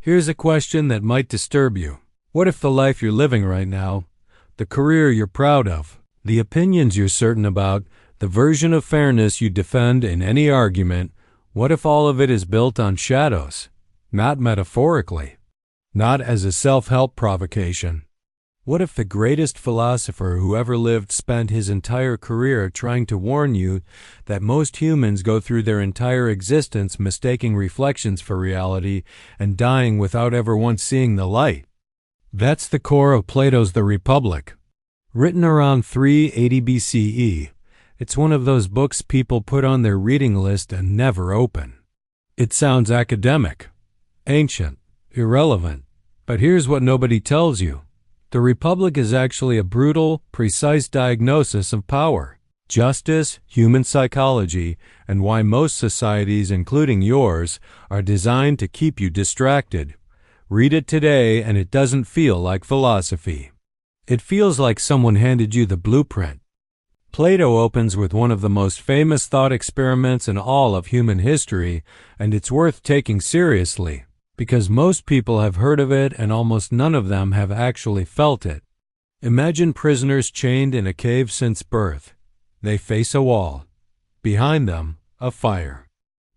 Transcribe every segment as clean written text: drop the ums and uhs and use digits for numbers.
Here's a question that might disturb you. What if the life you're living right now, the career you're proud of, the opinions you're certain about, the version of fairness you defend in any argument, what if all of it is built on shadows? Not metaphorically, not as a self-help provocation. What if the greatest philosopher who ever lived spent his entire career trying to warn you that most humans go through their entire existence mistaking reflections for reality and dying without ever once seeing the light? That's the core of Plato's The Republic. Written around 380 BCE, it's one of those books people put on their reading list and never open. It sounds academic, ancient, irrelevant, but here's what nobody tells you. The Republic is actually a brutal, precise diagnosis of power, justice, human psychology, and why most societies, including yours, are designed to keep you distracted. Read it today and it doesn't feel like philosophy. It feels like someone handed you the blueprint. Plato opens with one of the most famous thought experiments in all of human history, and it's worth taking seriously, because most people have heard of it and almost none of them have actually felt it. Imagine prisoners chained in a cave since birth. They face a wall. Behind them, a fire.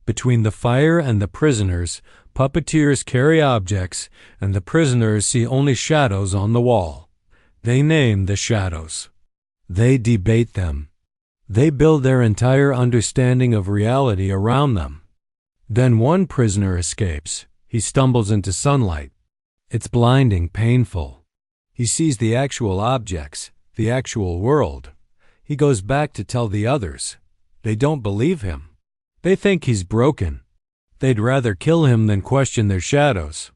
Between the fire and the prisoners, puppeteers carry objects, and the prisoners see only shadows on the wall. They name the shadows. They debate them. They build their entire understanding of reality around them. Then one prisoner escapes. He stumbles into sunlight. It's blinding, painful. He sees the actual objects, the actual world. He goes back to tell the others. They don't believe him. They think he's broken. They'd rather kill him than question their shadows.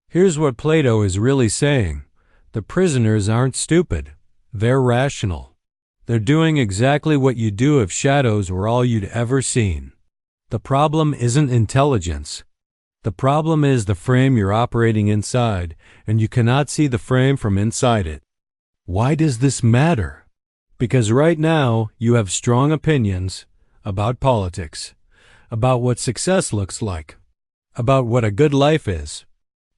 Here's what Plato is really saying. The prisoners aren't stupid. They're rational. They're doing exactly what you'd do if shadows were all you'd ever seen. The problem isn't intelligence. The problem is the frame you're operating inside, and you cannot see the frame from inside it. Why does this matter? Because right now you have strong opinions about politics, about what success looks like, about what a good life is.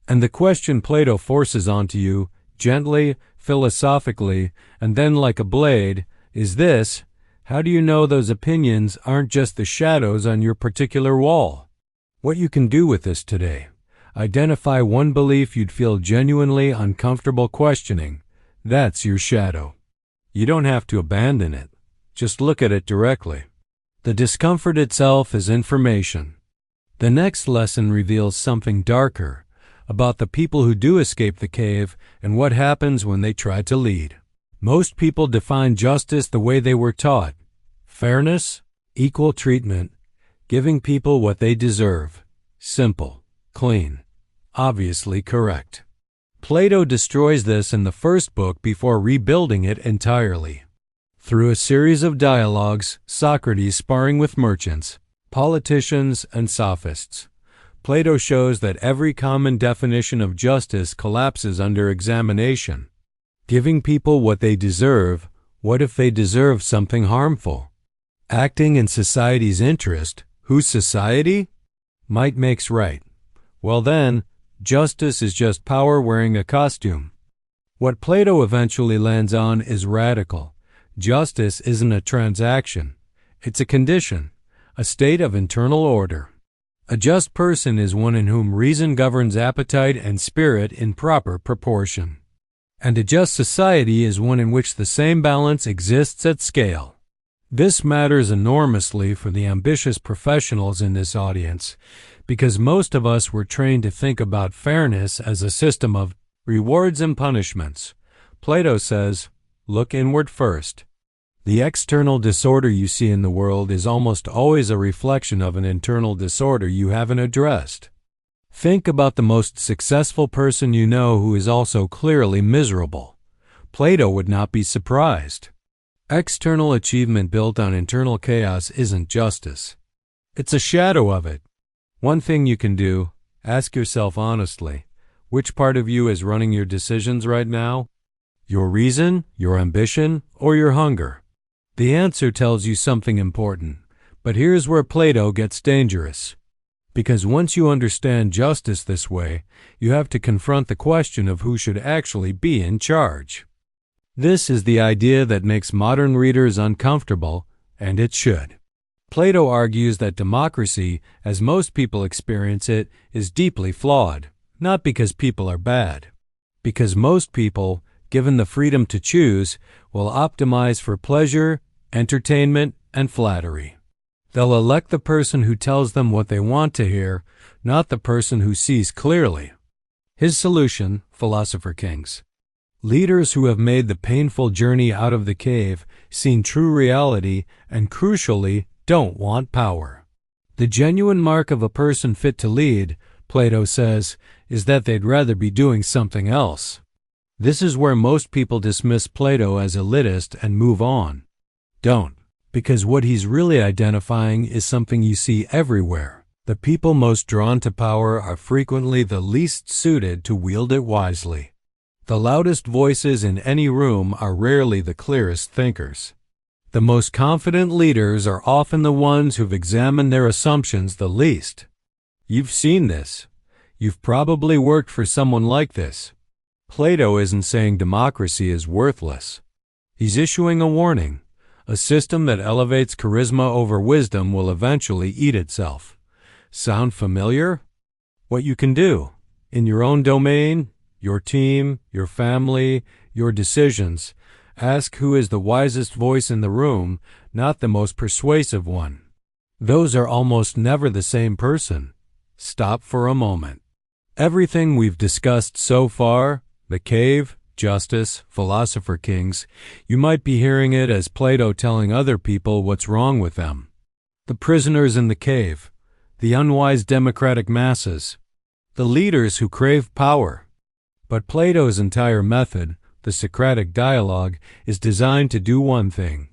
And the question Plato forces onto you, gently, philosophically, and then like a blade, is this: how do you know those opinions aren't just the shadows on your particular wall? What you can do with this today. Identify one belief you'd feel genuinely uncomfortable questioning. That's your shadow. You don't have to abandon it. Just look at it directly. The discomfort itself is information. The next lesson reveals something darker about the people who do escape the cave and what happens when they try to lead. Most people define justice the way they were taught. Fairness, equal treatment, giving people what they deserve. Simple, clean, obviously correct. Plato destroys this in the first book before rebuilding it entirely. Through a series of dialogues, Socrates sparring with merchants, politicians, and sophists, Plato shows that every common definition of justice collapses under examination. Giving people what they deserve, what if they deserve something harmful? Acting in society's interest, whose society? Might makes right. Well then, justice is just power wearing a costume. What Plato eventually lands on is radical. Justice isn't a transaction. It's a condition, a state of internal order. A just person is one in whom reason governs appetite and spirit in proper proportion. And a just society is one in which the same balance exists at scale. This matters enormously for the ambitious professionals in this audience, because most of us were trained to think about fairness as a system of rewards and punishments. Plato says, look inward first. The external disorder you see in the world is almost always a reflection of an internal disorder you haven't addressed. Think about the most successful person you know who is also clearly miserable. Plato would not be surprised. External achievement built on internal chaos isn't justice. It's a shadow of it. One thing you can do, ask yourself honestly, which part of you is running your decisions right now? Your reason, your ambition, or your hunger? The answer tells you something important. But here's where Plato gets dangerous. Because once you understand justice this way, you have to confront the question of who should actually be in charge. This is the idea that makes modern readers uncomfortable, and it should. Plato argues that democracy, as most people experience it, is deeply flawed, not because people are bad. Because most people, given the freedom to choose, will optimize for pleasure, entertainment, and flattery. They'll elect the person who tells them what they want to hear, not the person who sees clearly. His solution, Philosopher Kings. Leaders who have made the painful journey out of the cave, seen true reality, and crucially, don't want power. The genuine mark of a person fit to lead, Plato says, is that they'd rather be doing something else. This is where most people dismiss Plato as elitist and move on. Don't. Because what he's really identifying is something you see everywhere. The people most drawn to power are frequently the least suited to wield it wisely. The loudest voices in any room are rarely the clearest thinkers. The most confident leaders are often the ones who've examined their assumptions the least. You've seen this. You've probably worked for someone like this. Plato isn't saying democracy is worthless. He's issuing a warning. A system that elevates charisma over wisdom will eventually eat itself. Sound familiar? What you can do in your own domain, your team, your family, your decisions, ask who is the wisest voice in the room, not the most persuasive one. Those are almost never the same person. Stop for a moment. Everything we've discussed so far, the cave, justice, Philosopher Kings, you might be hearing it as Plato telling other people what's wrong with them. The prisoners in the cave, the unwise democratic masses, the leaders who crave power. But Plato's entire method, the Socratic dialogue, is designed to do one thing: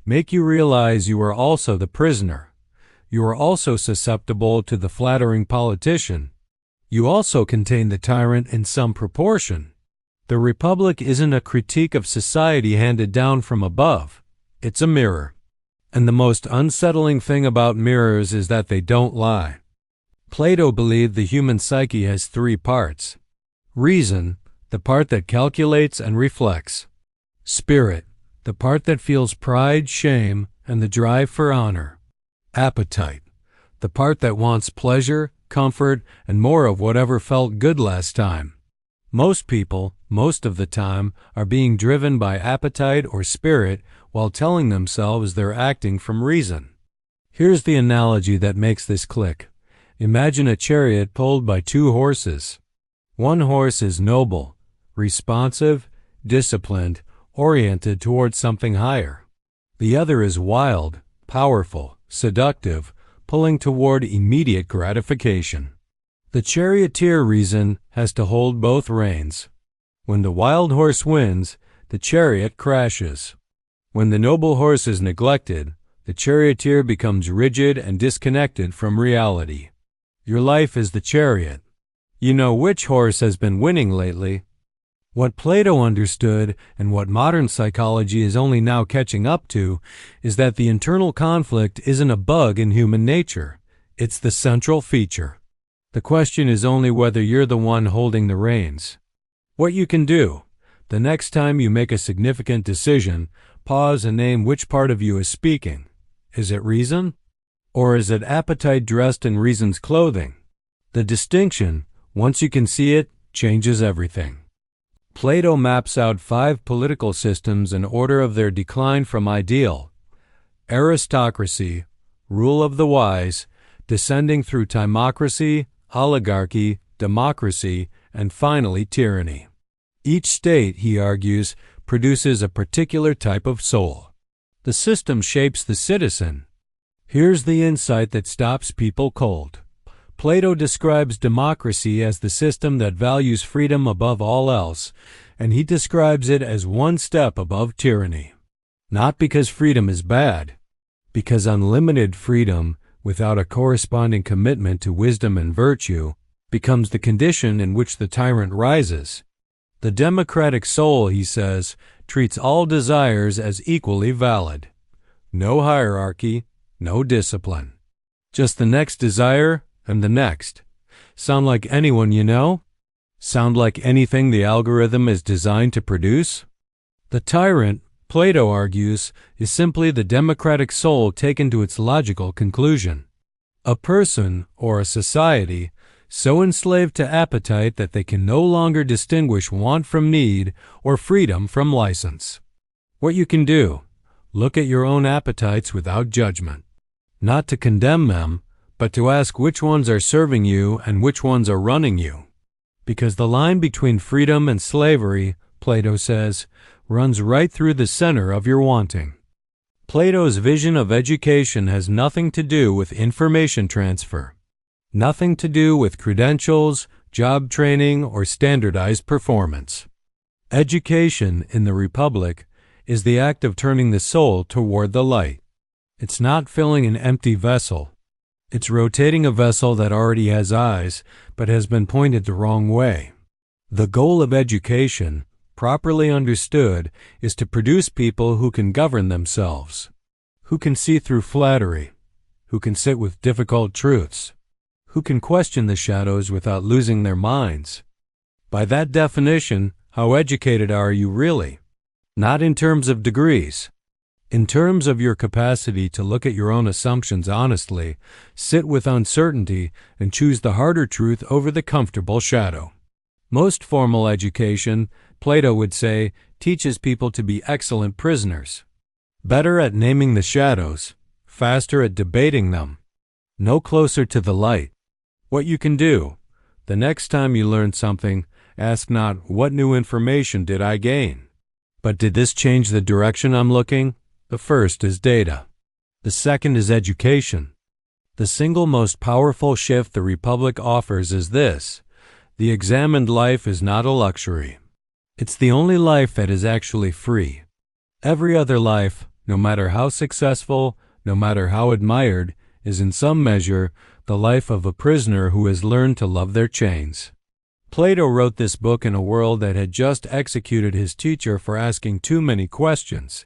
make you realize you are also the prisoner. You are also susceptible to the flattering politician. You also contain the tyrant in some proportion. The Republic isn't a critique of society handed down from above. It's a mirror. And the most unsettling thing about mirrors is that they don't lie. Plato believed the human psyche has three parts. Reason, the part that calculates and reflects. Spirit, the part that feels pride, shame, and the drive for honor. Appetite, the part that wants pleasure, comfort, and more of whatever felt good last time. Most people, most of the time, are being driven by appetite or spirit while telling themselves they're acting from reason. Here's the analogy that makes this click. Imagine a chariot pulled by two horses. One horse is noble, responsive, disciplined, oriented towards something higher. The other is wild, powerful, seductive, pulling toward immediate gratification. The charioteer reason has to hold both reins. When the wild horse wins, the chariot crashes. When the noble horse is neglected, the charioteer becomes rigid and disconnected from reality. Your life is the chariot. You know which horse has been winning lately. What Plato understood, and what modern psychology is only now catching up to, is that the internal conflict isn't a bug in human nature. It's the central feature. The question is only whether you're the one holding the reins. What you can do: the next time you make a significant decision, pause and name which part of you is speaking. Is it reason? Or is it appetite dressed in reason's clothing? The distinction, once you can see it, changes everything. Plato maps out 5 political systems in order of their decline from ideal: aristocracy, rule of the wise, descending through timocracy, oligarchy, democracy, and finally tyranny. Each state, he argues, produces a particular type of soul. The system shapes the citizen. Here's the insight that stops people cold. Plato describes democracy as the system that values freedom above all else, and he describes it as one step above tyranny. Not because freedom is bad, because unlimited freedom, without a corresponding commitment to wisdom and virtue, becomes the condition in which the tyrant rises. The democratic soul, he says, treats all desires as equally valid. No hierarchy, No discipline. Just the next desire and the next. Sound like anyone you know? Sound like anything the algorithm is designed to produce? The tyrant, Plato argues, is simply the democratic soul taken to its logical conclusion. A person, or a society, so enslaved to appetite that they can no longer distinguish want from need or freedom from license. What you can do, look at your own appetites without judgment. Not to condemn them, but to ask which ones are serving you and which ones are running you. Because the line between freedom and slavery, Plato says, runs right through the center of your wanting. Plato's vision of education has nothing to do with information transfer, nothing to do with credentials, job training, or standardized performance. Education, in the Republic, is the act of turning the soul toward the light. It's not filling an empty vessel. It's rotating a vessel that already has eyes, but has been pointed the wrong way. The goal of education, properly understood, is to produce people who can govern themselves, who can see through flattery, who can sit with difficult truths, who can question the shadows without losing their minds. By that definition, how educated are you really? Not in terms of degrees. In terms of your capacity to look at your own assumptions honestly, sit with uncertainty, and choose the harder truth over the comfortable shadow. Most formal education, Plato would say, teaches people to be excellent prisoners. Better at naming the shadows, faster at debating them, no closer to the light. What you can do, the next time you learn something, ask not, what new information did I gain? But did this change the direction I'm looking? The first is data. The second is education. The single most powerful shift the Republic offers is this: the examined life is not a luxury. It's the only life that is actually free. Every other life, no matter how successful, no matter how admired, is in some measure the life of a prisoner who has learned to love their chains. Plato wrote this book in a world that had just executed his teacher for asking too many questions.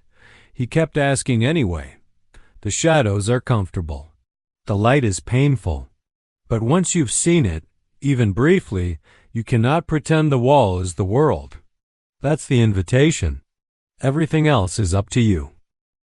He kept asking anyway. The shadows are comfortable. The light is painful. But once you've seen it, even briefly, you cannot pretend the wall is the world. That's the invitation. Everything else is up to you.